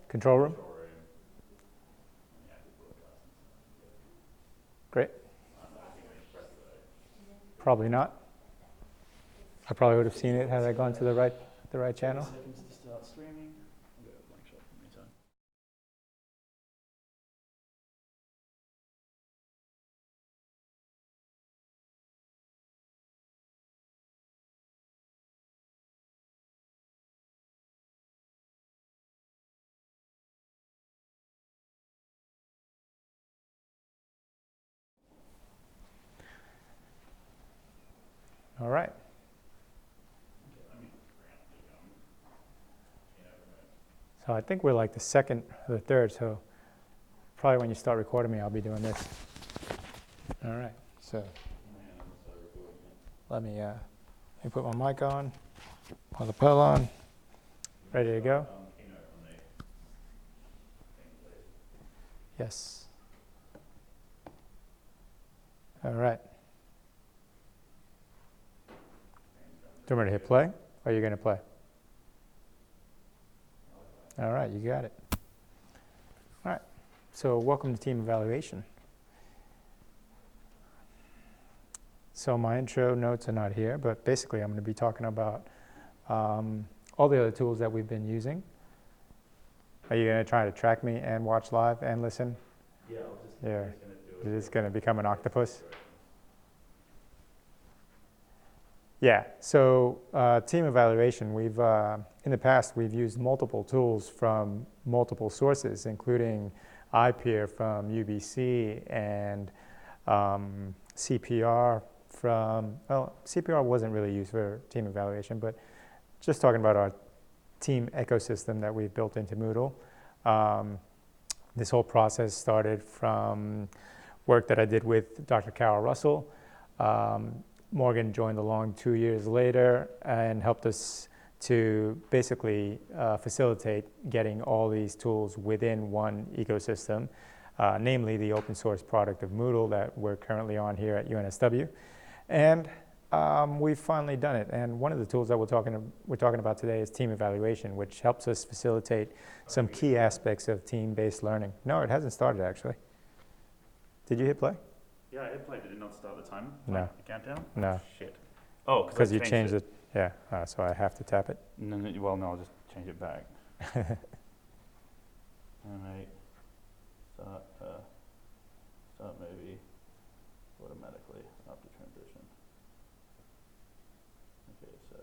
Control room? Control room. And the active broadcast and stuff. Great. I think I need to press it though. Probably not. I probably would have seen it had I gone to the right channel. Seconds to start streaming. I'll go blank shot in the meantime. All right. So I think we're like the second or the third, so probably when you start recording me, I'll be doing this. All right, so let me put my mic on, my lapel on, ready to go? Yes. All right. Do you want me to hit play, or are you going to play? All right, you got it. All right, so welcome to team evaluation. So my intro notes are not here, but basically I'm going to be talking about all the other tools that we've been using. Are you going to try to track me and watch live and listen? Yeah, You're just going to become an octopus? Yeah, so team evaluation, we've in the past we've used multiple tools from multiple sources, including iPeer from UBC and CPR from, well, CPR wasn't really used for team evaluation, but just talking about our team ecosystem that we've built into Moodle. This whole process started from work that I did with Dr. Carol Russell. Morgan joined along 2 years later and helped us to basically facilitate getting all these tools within one ecosystem, namely the open source product of Moodle that we're currently on here at UNSW. And we've finally done it. And one of the tools that we're talking about today is team evaluation, which helps us facilitate some key aspects of team-based learning. No, it hasn't started actually. Did you hit play? Yeah, I hit play. Did it not start the time? No. The countdown? No. Shit. Oh, because you changed it. Yeah, so I have to tap it. No, well, no, I'll just change it back. Alright. Start maybe automatically after transition. Okay, so.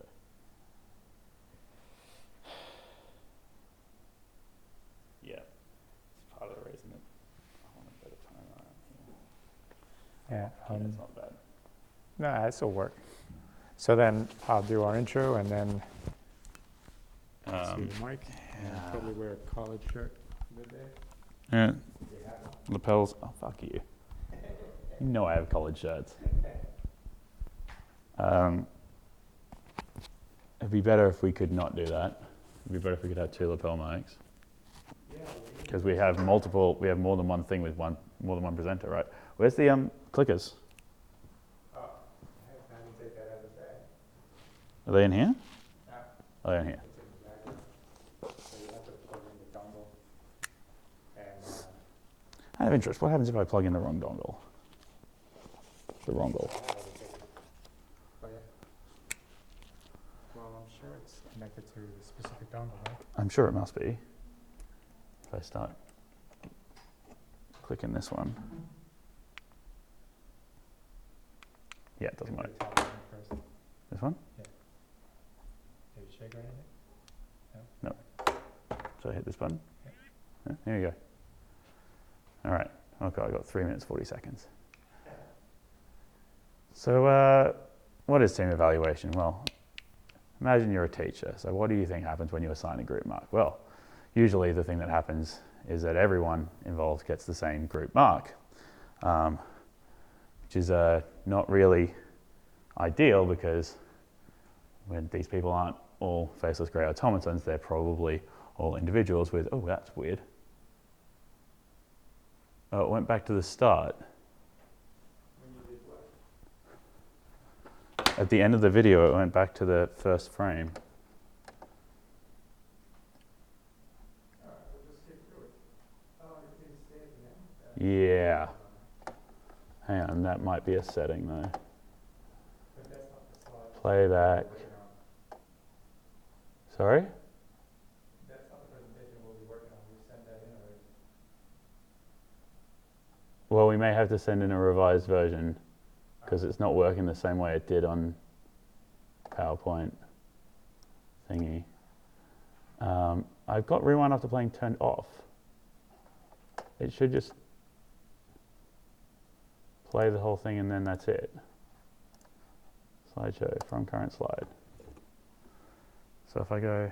Yeah, it's part of the reason that I want a better timeline here. Yeah. It's not bad. No, this will work. So then I'll do our intro and then see the mic. Yeah. Probably wear a collared shirt. Good day. Yeah. Lapels. Oh, fuck you. You know I have collared shirts. It'd be better if we could not do that. It'd be better if we could have two lapel mics. Because we have more than one thing with more than one presenter, right? Where's the clickers? Oh, I didn't take that out of the bag. Are they in here? No. Are they in here? It's in the bag. So you have to plug in the dongle. And I have interest. What happens if I plug in the wrong dongle? The wrong dongle. oh, yeah. Well, I'm sure it's connected to the specific dongle, right? I'm sure it must be. If I start clicking this one. Yeah, it doesn't work. First. This one? Did you shake or anything? So I hit this button. Yeah, here you go. All right. Okay, I got 3 minutes, 40 seconds. So what is team evaluation? Well, imagine you're a teacher. So what do you think happens when you assign a group mark? Well, usually the thing that happens is that everyone involved gets the same group mark, which is not really ideal because when these people aren't all faceless grey automatons, they're probably all individuals with, oh, that's weird. Oh, it went back to the start. When you did what? At the end of the video, it went back to the first frame. Alright, we'll just Yeah. Hang on, that might be a setting though. But that's not the slide. Playback. Sorry? That's not the presentation we'll be working on. We sent that in already. Well, we may have to send in a revised version because it's not working the same way it did on PowerPoint thingy. I've got rewind after playing turned off. It should just play the whole thing and then that's it. Slideshow from current slide. So if I go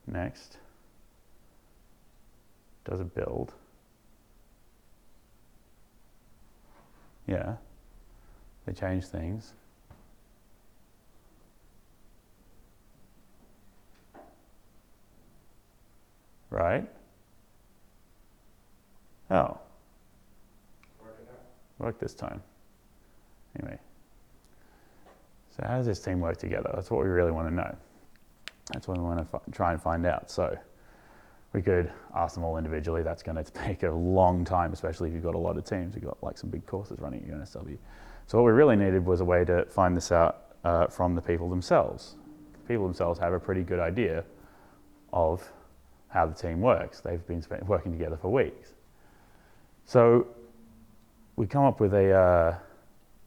next, does a build. Yeah, they change things. Right? Oh. Work this time. Anyway. So how does this team work together? That's what we really want to know. That's what we want to try and find out. So we could ask them all individually. That's going to take a long time, especially if you've got a lot of teams. You've got like some big courses running at UNSW. So what we really needed was a way to find this out from the people themselves. The people themselves have a pretty good idea of how the team works. They've been working together for weeks. So we come up with a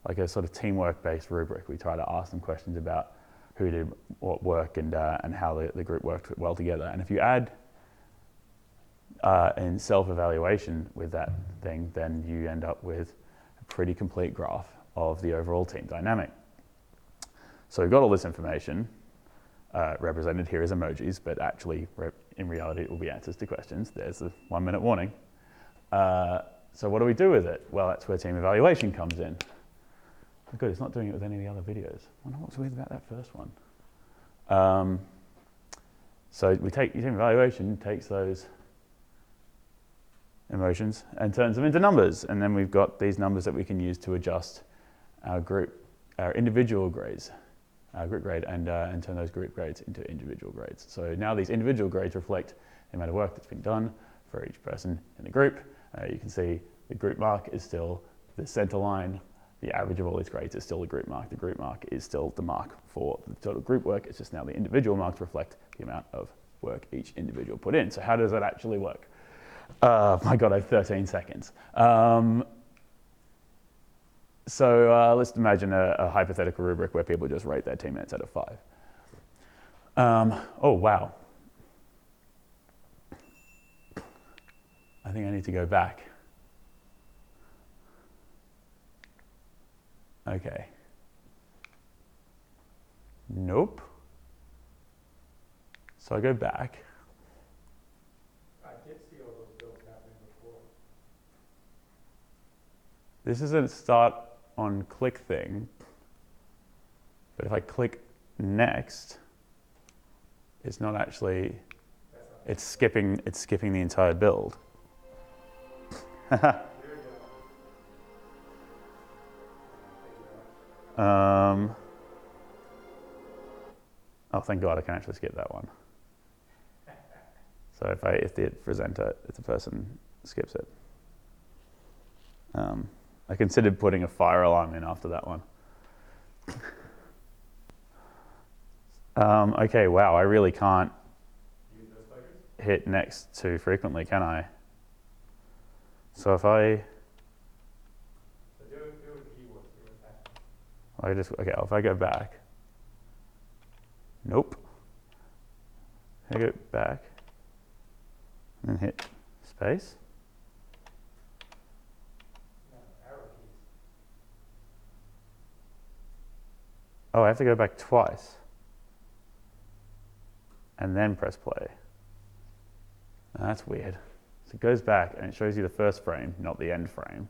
like a sort of teamwork-based rubric. We try to ask them questions about who did what work and how the group worked well together. And if you add in self-evaluation with that thing, then you end up with a pretty complete graph of the overall team dynamic. So we've got all this information represented here as emojis, but actually in reality it will be answers to questions. There's the 1 minute warning. So what do we do with it? Well, that's where team evaluation comes in. Oh, good, it's not doing it with any of the other videos. I wonder what's weird about that first one. So we take team evaluation, takes those emotions and turns them into numbers. And then we've got these numbers that we can use to adjust our individual grades, our group grade, and turn those group grades into individual grades. So now these individual grades reflect the amount of work that's been done for each person in the group. You can see the group mark is still the center line. The average of all these grades is still the group mark. The group mark is still the mark for the total group work. It's just now the individual marks reflect the amount of work each individual put in. So how does that actually work? My God, I have 13 seconds. So let's imagine a hypothetical rubric where people just rate their teammates out of 5. Oh, wow. I think I need to go back. Okay. Nope. So I go back. I did see all those builds happening before. This is a start on click thing. But if I click next, it's not actually, it's skipping the entire build. Oh, thank God, I can actually skip that one. So if the presenter, if the person skips it. I considered putting a fire alarm in after that one. Okay, wow, I really can't hit next too frequently, can I? So if I if I go back. Nope. I go back and hit space. Oh, I have to go back twice and then press play. That's weird. So it goes back and it shows you the first frame, not the end frame.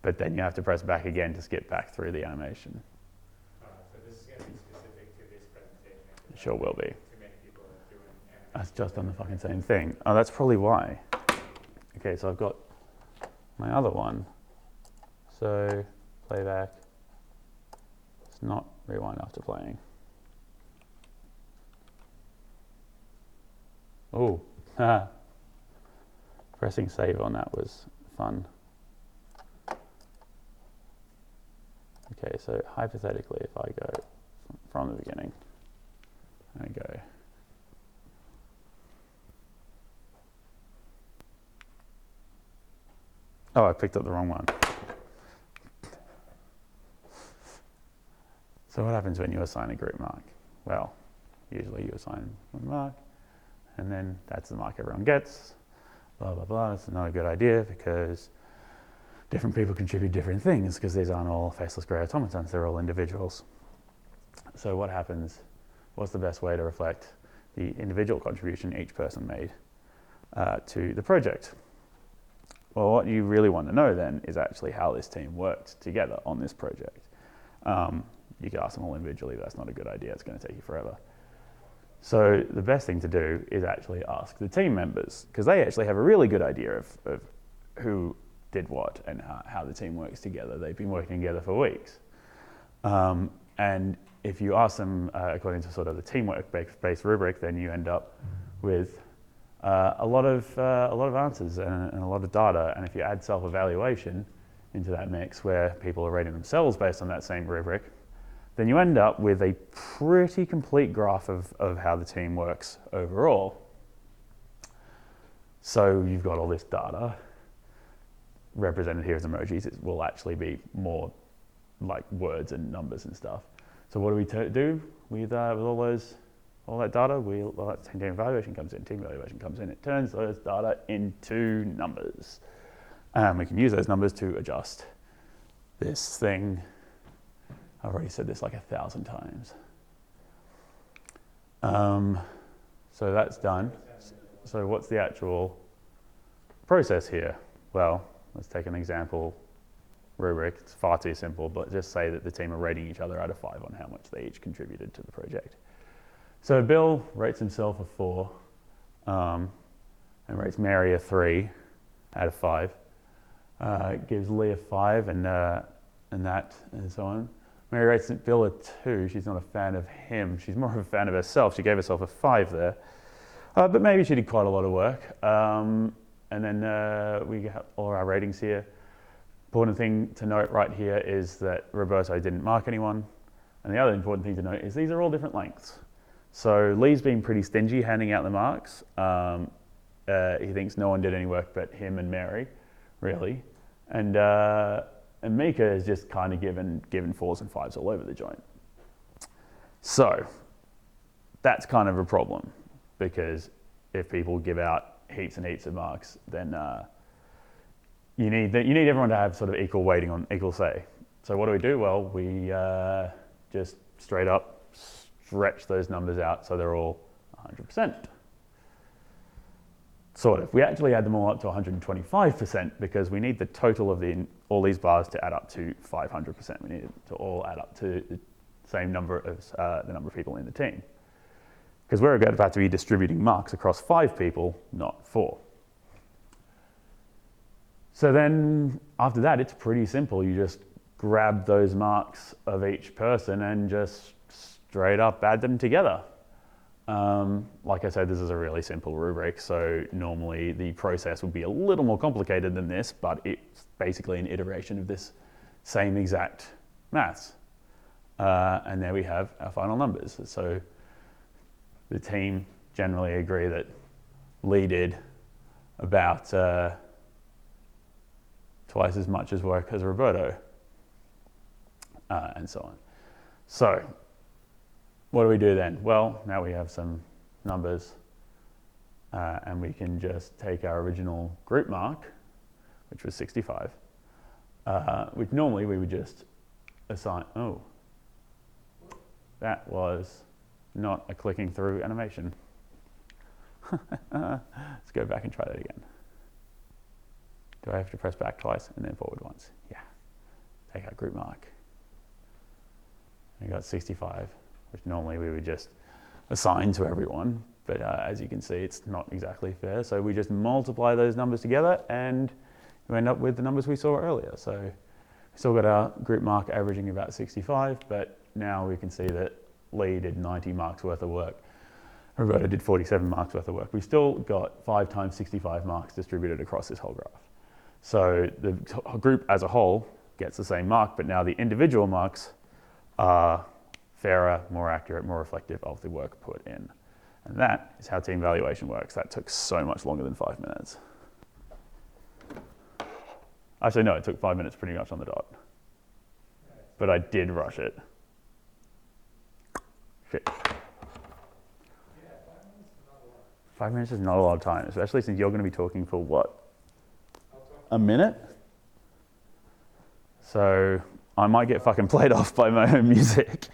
But then you have to press back again to skip back through the animation. So this is going to be specific to this presentation. It sure will be. Too many people are doing animation. That's just done the fucking same thing. Oh, that's probably why. Okay, so I've got my other one. So playback. It's not rewind after playing. Oh, press Pressing save on that was fun. Okay, so hypothetically, if I go from the beginning, I go oh, I picked up the wrong one. So what happens when you assign a group mark? Well, usually you assign one mark, and then that's the mark everyone gets, blah, blah, blah. It's not a good idea because different people contribute different things because these aren't all faceless grey automatons, they're all individuals. So what happens, what's the best way to reflect the individual contribution each person made to the project? Well, what you really want to know then is actually how this team worked together on this project. You could ask them all individually, but that's not a good idea, it's going to take you forever. So the best thing to do is actually ask the team members, because they actually have a really good idea of who did what and how the team works together. They've been working together for weeks. And if you ask them according to sort of the teamwork-based rubric, then you end up with a lot of answers and a lot of data. And if you add self-evaluation into that mix, where people are rating themselves based on that same rubric, then you end up with a pretty complete graph of how the team works overall. So you've got all this data represented here as emojis. It will actually be more like words and numbers and stuff. So what do we do with all that data? Team evaluation comes in, team evaluation comes in. It turns those data into numbers. And we can use those numbers to adjust this thing. I've already said this like 1,000 times. So that's done. So what's the actual process here? Well, let's take an example rubric. It's far too simple, but just say that the team are rating each other out of 5 on how much they each contributed to the project. So Bill rates himself a 4 and rates Mary a 3 out of 5. Gives Lee a 5 and so on. Mary rates Bill a 2. She's not a fan of him. She's more of a fan of herself. She gave herself a 5 there. But maybe she did quite a lot of work. And then we have all our ratings here. Important thing to note right here is that Roberto didn't mark anyone. And the other important thing to note is these are all different lengths. So Lee's been pretty stingy handing out the marks. He thinks no one did any work but him and Mary, really. And Mika is just kind of given 4s and 5s all over the joint. So that's kind of a problem, because if people give out heaps and heaps of marks, then you need everyone to have sort of equal weighting on equal say. So what do? Well, we just straight up stretch those numbers out so they're all 100%. Sort of. We actually add them all up to 125% because we need the total of all these bars to add up to 500%. We need it to all add up to the same number as the number of people in the team. Because we're about to be distributing marks across 5 people, not 4. So then after that, it's pretty simple. You just grab those marks of each person and just straight up add them together. Like I said, this is a really simple rubric, so normally the process would be a little more complicated than this, but it's basically an iteration of this same exact maths. And there we have our final numbers. So the team generally agree that Lee did about twice as much as work as Roberto, and so on. So what do we do then? Well, now we have some numbers, and we can just take our original group mark, which was 65, which normally we would just assign. Oh, that was not a clicking through animation. Let's go back and try that again. Do I have to press back twice and then forward once? Yeah. Take our group mark. We got 65, which normally we would just assign to everyone. But as you can see, it's not exactly fair. So we just multiply those numbers together and you end up with the numbers we saw earlier. So we still got our group mark averaging about 65, but now we can see that Lee did 90 marks worth of work. Roberto did 47 marks worth of work. We've still got 5 times 65 marks distributed across this whole graph. So the group as a whole gets the same mark, but now the individual marks are fairer, more accurate, more reflective of the work put in. And that is how team evaluation works. That took so much longer than 5 minutes. Actually, no, it took 5 minutes pretty much on the dot. But I did rush it. Shit. 5 minutes is not a lot of time, especially since you're going to be talking for what? A minute? So I might get fucking played off by my own music.